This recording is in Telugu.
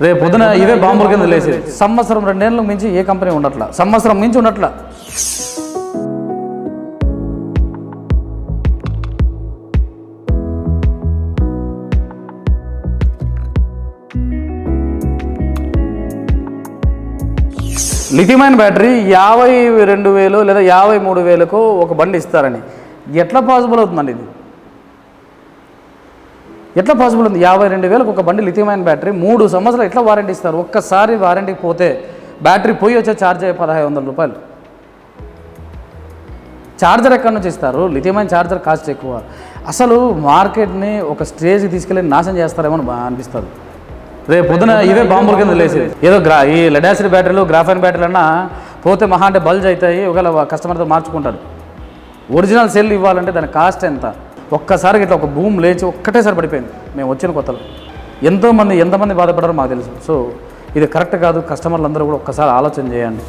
రేపు పొద్దున ఇవే బాంబుల కింద లేసేది. సంవత్సరం 2 ఏళ్ళకు మించి ఏ కంపెనీ ఉండట్లా, సంవత్సరం మించి ఉండట్లా. లిథియం అయాన్ బ్యాటరీ 52,000 లేదా 53,000కు ఒక బండి ఇస్తారని ఎట్లా పాసిబుల్ అవుతుందండి? ఇది ఎట్లా పాసిబుల్ ఉంది? 52,000కు ఒక బండి లిథియం అయాన్ బ్యాటరీ 3 సంవత్సరాలు ఎట్లా వారంటీ ఇస్తారు? ఒక్కసారి వారంటీకి పోతే బ్యాటరీ పోయి వచ్చే ఛార్జ్ 1,500 రూపాయలు. ఛార్జర్ ఎక్కడి నుంచి ఇస్తారు? లిథియం అయాన్ ఛార్జర్ కాస్ట్ ఎక్కువ. అసలు మార్కెట్ని ఒక స్టేజ్కి తీసుకెళ్ళి నాశనం చేస్తారేమో అనిపిస్తుంది. రేపు పొద్దున ఇవే బాంబుల కింద లేసేది. ఏదో ఈ లెడ్ యాసిడ్ బ్యాటరీలు, గ్రాఫైన్ బ్యాటరీలు అన్నా పోతే మహా అంటే బల్జ్ అవుతాయి, ఒకవేళ కస్టమర్తో మార్చుకుంటారు. ఒరిజినల్ సెల్ ఇవ్వాలంటే దాని కాస్ట్ ఎంత? ఒక్కసారికి ఇట్లా ఒక భూమి లేచి ఒక్కటేసారి పడిపోయింది. మేము వచ్చిన కొత్తలో ఎంతమంది బాధపడారో మాకు తెలుసు. సో ఇది కరెక్ట్ కాదు. కస్టమర్లు అందరూ కూడా ఒక్కసారి ఆలోచన చేయండి.